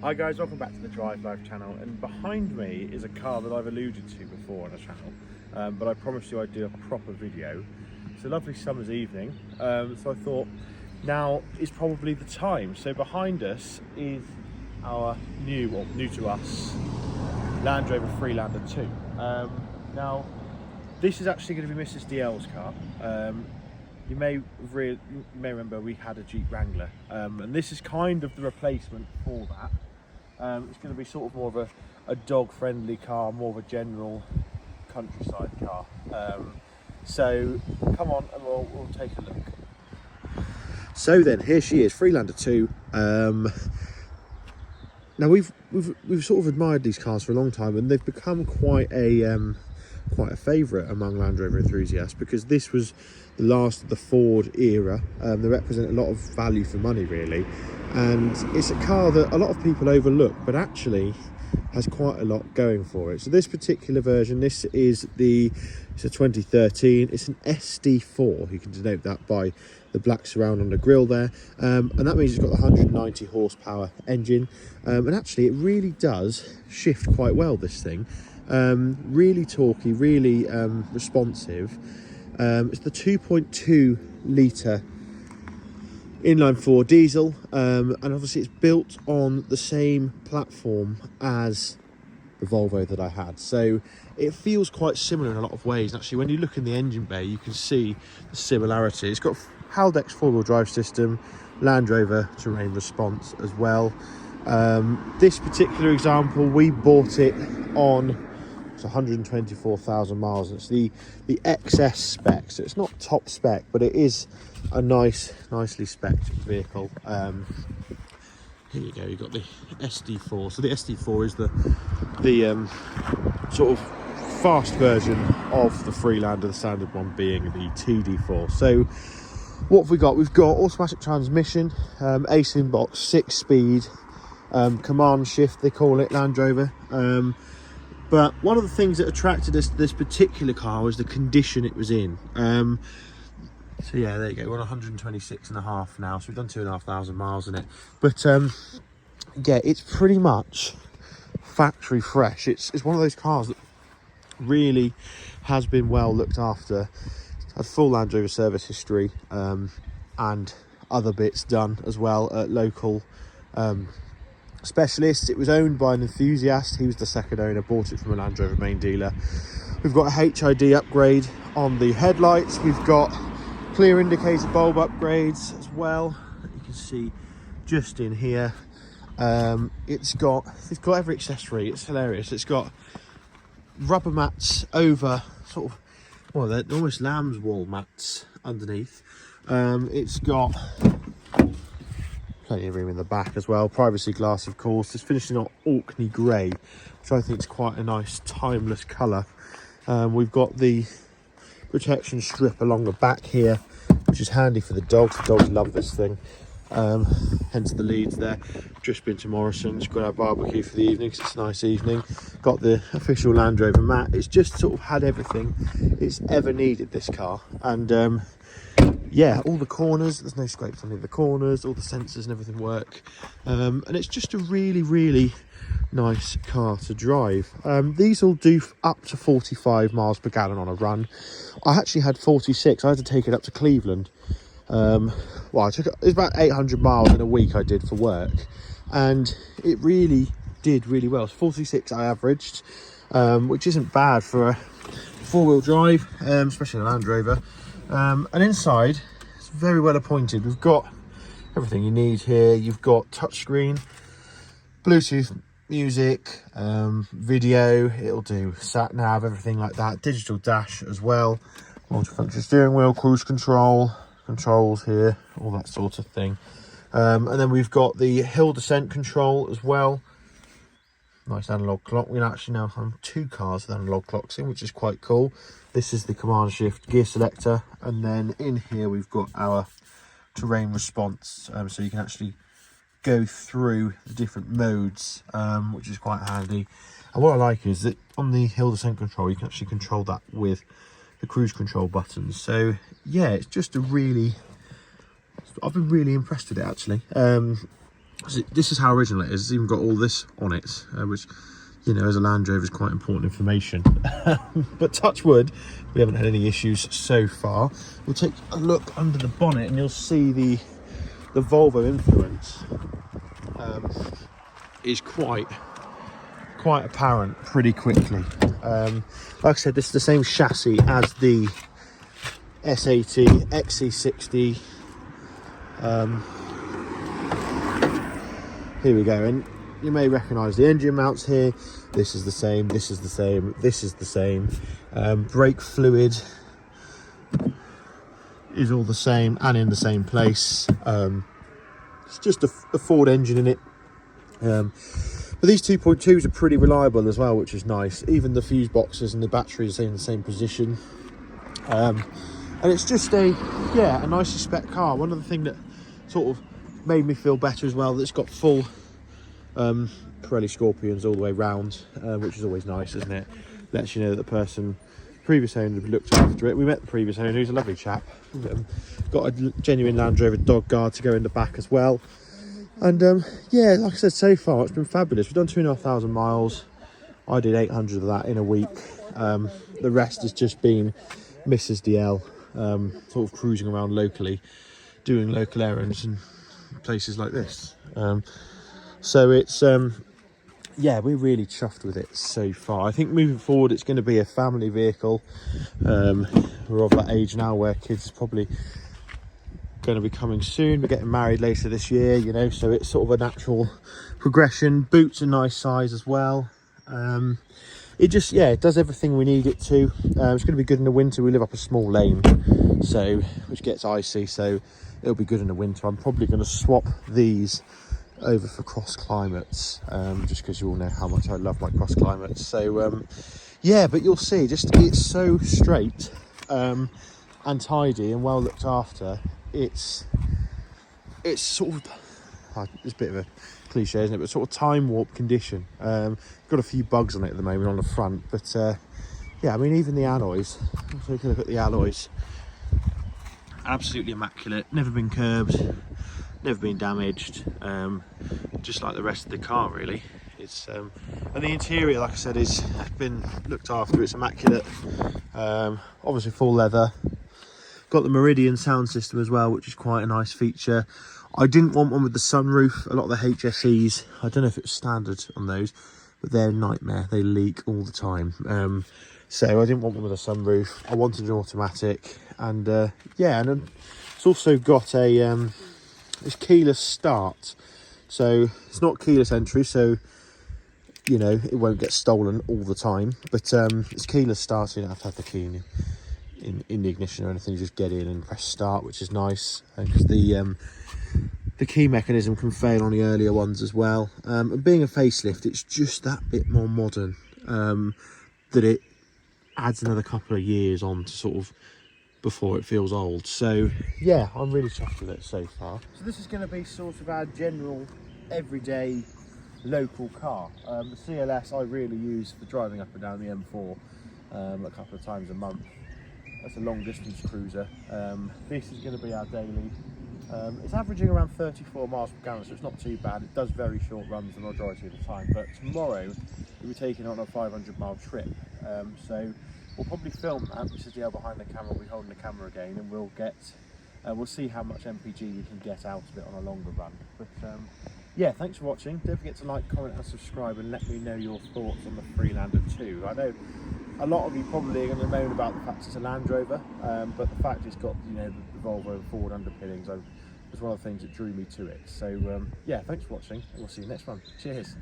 Hi guys, welcome back to the Drive Life channel, and behind me is a car that I've alluded to before on the channel, but I promised you I'd do a proper video. It's a lovely summer's evening, so I thought now is probably the time. So behind us is our new to us, Land Rover Freelander 2. Now this is actually going to be Mrs. DL's car. You may remember we had a Jeep Wrangler, and this is kind of the replacement for that. It's going to be sort of more of a dog-friendly car, more of a general countryside car. So come on and we'll take a look. So then, here she is, Freelander 2. Now we've sort of admired these cars for a long time, and they've become quite a favourite among Land Rover enthusiasts, because this was the last of the Ford era. They represent a lot of value for money, really, and it's a car that a lot of people overlook, but actually has quite a lot going for it. So this particular version, it's a 2013, it's an SD4. You can denote that by the black surround on the grille there, and that means it's got the 190 horsepower engine, and actually it really does shift quite well, this thing. Really torquey, really responsive. It's the 2.2 litre inline 4 diesel, and obviously it's built on the same platform as the Volvo that I had, so it feels quite similar in a lot of ways. And actually, when you look in the engine bay, you can see the similarity. It's got Haldex 4-wheel drive system, Land Rover terrain response as well. This particular example, we bought it on 124,000 miles. It's the XS spec, so it's not top spec, but it is a nicely spec'd vehicle. Here you go, you've got the SD4. So the SD4 is the sort of fast version of the Freelander, the standard one being the TD4. So what have we got? We've got automatic transmission, ace in box, 6-speed, command shift they call it, Land Rover. But one of the things that attracted us to this particular car was the condition it was in. So yeah, there you go, we're on 126.5 now, so we've done 2,500 miles in it. But yeah, it's pretty much factory fresh. It's one of those cars that really has been well looked after. It's had full Land Rover service history, and other bits done as well at local specialists. It was owned by an enthusiast. He was the second owner, bought it from a Land Rover main dealer. We've got a HID upgrade on the headlights. We've got clear indicator bulb upgrades as well, you can see just in here. It's got every accessory. It's hilarious. It's got rubber mats over, sort of, well, they're almost lamb's wool mats underneath. It's got plenty of room in the back as well. Privacy glass, of course. It's finished in Orkney grey, which I think is quite a nice timeless colour. We've got the protection strip along the back here, which is handy for the dogs. The dogs love this thing, hence the leads there. Just been to Morrison's, got our barbecue for the evening, 'cause it's a nice evening. Got the official Land Rover mat. It's just sort of had everything it's ever needed, this car. And yeah, all the corners, there's no scrapes on any of the corners, all the sensors and everything work, and it's just a really nice car to drive. These will do up to 45 miles per gallon on a run. I actually had 46. I had to take it up to Cleveland. Well, it was about 800 miles in a week I did for work, and it really did really well. It's 46 I averaged, which isn't bad for a 4-wheel drive, especially in a Land Rover. And inside, it's very well appointed. We've got everything you need here. You've got touchscreen, Bluetooth, music, video, it'll do sat nav, everything like that, digital dash as well, multifunction steering wheel, cruise control, controls here, all that sort of thing. And then we've got the hill descent control as well. Nice analog clock. We actually now have 2 cars with analog clocks in, which is quite cool. This is the command shift gear selector, and then in here we've got our terrain response, so you can actually go through the different modes, which is quite handy. And what I like is that on the hill descent control, you can actually control that with the cruise control buttons. So yeah, it's just a really, I've been really impressed with it actually. This is how original it is. It's even got all this on it, which, you know, as a Land Rover is quite important information. But touch wood, we haven't had any issues so far. We'll take a look under the bonnet and you'll see the Volvo influence is quite apparent pretty quickly. Like I said, this is the same chassis as the S80, XC60. Here we go, and you may recognise the engine mounts here. This is the same, this is the same, this is the same. Brake fluid is all the same and in the same place. It's just a Ford engine in it. But these 2.2s are pretty reliable as well, which is nice. Even the fuse boxes and the batteries are in the same position. And it's just a nicely spec car. One other thing that sort of made me feel better as well, that it's got full Pirelli Scorpions all the way round, which is always nice, isn't it? Lets you know that the previous owner looked after it. We met the previous owner, who's a lovely chap. Got a genuine Land Rover dog guard to go in the back as well. And yeah, like I said, so far it's been fabulous. We've done 2,500 miles. I did 800 of that in a week. The rest has just been Mrs. DL, sort of cruising around locally, doing local errands and places like this. So it's yeah, we're really chuffed with it so far. I think moving forward it's going to be a family vehicle. We're of that age now where kids are probably going to be coming soon. We're getting married later this year, you know, so it's sort of a natural progression. Boots are nice size as well. It just, yeah, it does everything we need it to. It's going to be good in the winter. We live up a small lane, so which gets icy, so it'll be good in the winter. I'm probably going to swap these over for cross climates, just because you all know how much I love my cross climates. So yeah, but you'll see, just it's so straight and tidy and well looked after. It's sort of, it's a bit of a cliche, isn't it, but sort of time warp condition. Got a few bugs on it at the moment on the front, but yeah, I mean, even the alloys, take a look at the alloys, absolutely immaculate, never been curbed, never been damaged, just like the rest of the car really. It's and the interior, like I said, has been looked after. It's immaculate. Obviously full leather. Got the Meridian sound system as well, which is quite a nice feature. I didn't want one with the sunroof. A lot of the HSEs, I don't know if it was standard on those, but they're a nightmare. They leak all the time. So I didn't want one with a sunroof. I wanted an automatic, and yeah, and then it's also got a it's keyless start. So it's not keyless entry, so you know it won't get stolen all the time. But it's keyless start, so you don't have to have the key in the ignition or anything. You just get in and press start, which is nice, because the key mechanism can fail on the earlier ones as well. And being a facelift, it's just that bit more modern, that it adds another couple of years on to sort of before it feels old. So yeah, I'm really chuffed with it so far. So this is going to be sort of our general everyday local car. The CLS I really use for driving up and down the M4 a couple of times a month. That's a long distance cruiser. This is going to be our daily. It's averaging around 34 miles per gallon, so it's not too bad. It does very short runs the majority of the time, but tomorrow we'll be taking on a 500-mile trip. So we'll probably film that. This is the other behind the camera. We'll be holding the camera again, and we'll see how much MPG we can get out of it on a longer run. But yeah, thanks for watching. Don't forget to like, comment and subscribe, and let me know your thoughts on the Freelander 2. I know a lot of you probably are going to moan about the fact it's a Land Rover, but the fact it's got, you know, the Volvo Ford underpinnings was one of the things that drew me to it. So yeah, thanks for watching, and we'll see you next one. Cheers.